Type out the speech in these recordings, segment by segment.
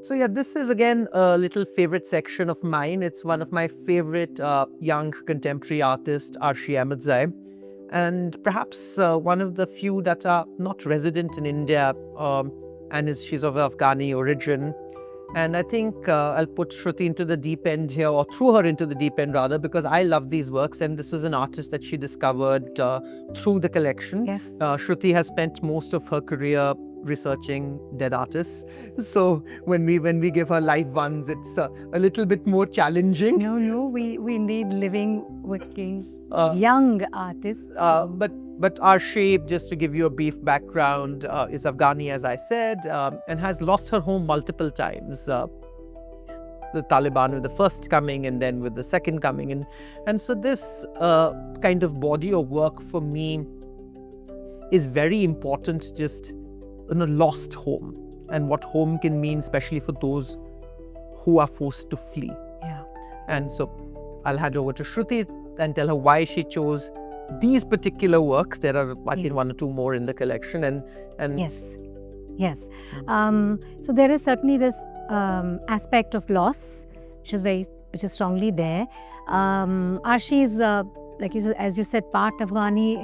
So yeah, this is again a little favorite section of mine. It's one of my favorite young contemporary artists, Arshi Ahmadzai, and perhaps one of the few that are not resident in India, and she's of Afghani origin. And I think I'll put Shruti into the deep end here, or throw her into the deep end rather, because I love these works, and this was an artist that she discovered through the collection. Yes. Shruti has spent most of her career researching dead artists, so when we give her live ones, it's a little bit more challenging. No, we need living, working, young artists. But Arshi, just to give you a brief background, is Afghani, as I said, and has lost her home multiple times. The Taliban with the first coming, and then with the second coming, and so this kind of body of work for me is very important, just in a lost home, and what home can mean, especially for those who are forced to flee. Yeah. And so I'll hand over to Shruti and tell her why she chose these particular works. There are, I think, one or two more in the collection, and Yes. So there is certainly this aspect of loss, which is strongly there. Arshi is, like you said, as you said, part Afghani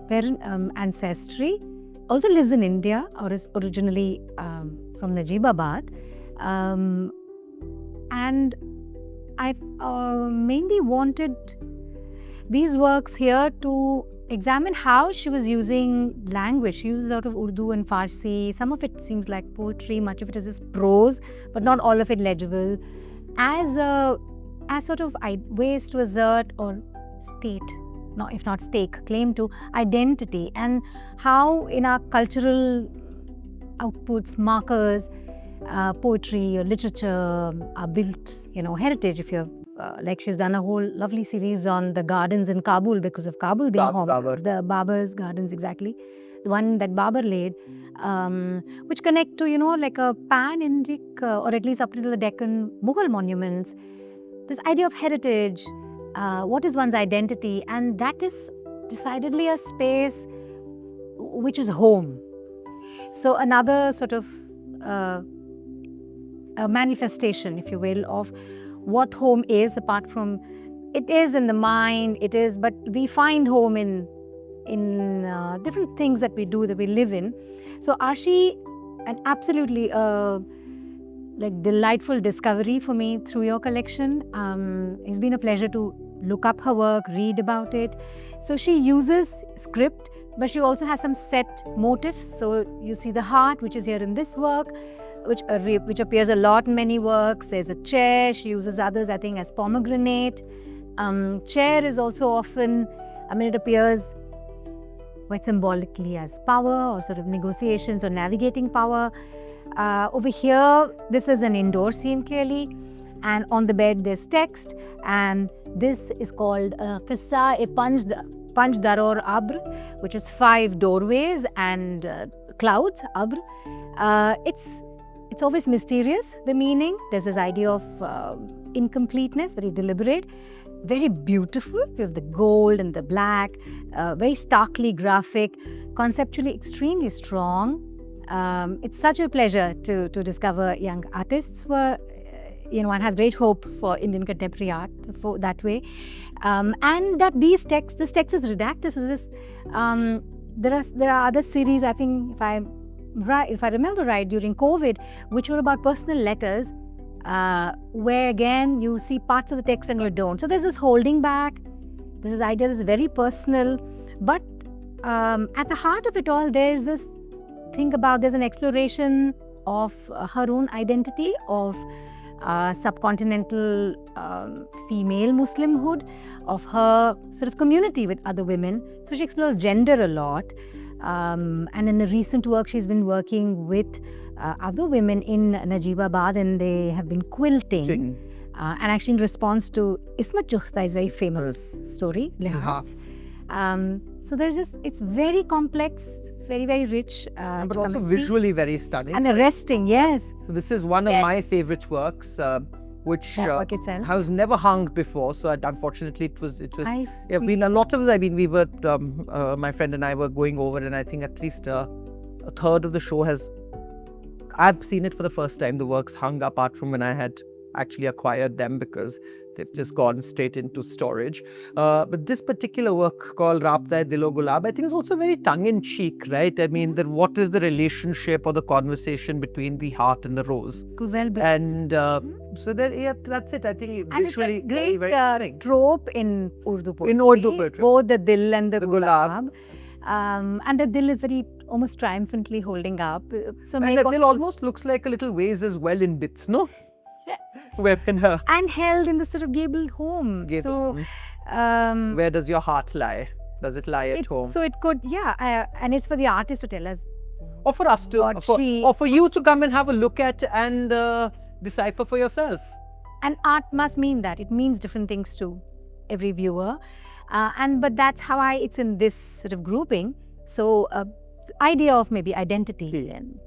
parent ancestry. Also lives in India, or is originally from Najibabad, and I mainly wanted these works here to examine how she was using language. She uses a lot of Urdu and Farsi. Some of it seems like poetry, much of it is just prose, but not all of it legible, as sort of ways to assert or state, if not stake, claim to identity, and how in our cultural outputs, markers, poetry or literature are built, heritage. If you're like, she's done a whole lovely series on the gardens in Kabul, because of Kabul being home. The Babar's gardens, exactly. The one that Babar laid, which connect to, like a pan-Indic, or at least up to the Deccan Mughal monuments. This idea of heritage, what is one's identity, and that is decidedly a space which is home. So another sort of a manifestation, if you will, of what home is, apart from it is in the mind, but we find home in different things that we do, that we live in. So Arshi, an absolutely like delightful discovery for me through your collection. It's been a pleasure to look up her work, read about it. So she uses script, but she also has some set motifs. So you see the heart, which is here in this work, which appears a lot in many works. There's a chair. She uses others, I think, as pomegranate. Chair is also often, it appears quite symbolically as power, or sort of negotiations or navigating power. Over here, this is an indoor scene clearly, and on the bed there's text, and this is called Qissa-e Panj Daror Abr, which is 5 doorways and clouds, Abr. It's always mysterious, the meaning. There's this idea of incompleteness, very deliberate, very beautiful. We have the gold and the black, very starkly graphic, conceptually extremely strong. It's such a pleasure to discover young artists. One has great hope for Indian contemporary art that way, and that this text is redacted. So this, there are other series, I think, if I remember right, during COVID, which were about personal letters, where again you see parts of the text and you don't. So there's this holding back. This idea is very personal, but at the heart of it all, there's this thing about, there's an exploration of her own identity, of subcontinental female Muslimhood, of her sort of community with other women. So she explores gender a lot. And in a recent work, she's been working with other women in Najibabad, and they have been quilting. And actually in response to Ismat Juhtai's very famous story, Lihaf. So there's just, it's very complex, very, very rich. But also visually very stunning. And arresting, yes. So this is one of my favorite works, which has never hung before. So unfortunately, it was. Yeah, been a lot of. We were, my friend and I were going over, and I think at least a third of the show has I've seen it for the first time, the works hung, apart from when I had actually acquired them, because they've just gone straight into storage. But this particular work called Rabta Dilo Gulab, I think is also very tongue-in-cheek, right? I mean, what is the relationship or the conversation between the heart and the rose? And so that's it. I think And visually it's a great very stunning. trope in Urdu poetry. In Urdu poetry. Both the dil and the gulab. gulab. And the dil is very almost triumphantly holding up. So And the dil almost looks like a little vase as well in bits, no? And held in the sort of gabled home. So, where does your heart lie? Does it lie at home? So it could, and it's for the artist to tell us. Or for us to, or for you to come and have a look at and decipher for yourself. And art must mean that. It means different things to every viewer. But that's how it's in this sort of grouping. So idea of maybe identity and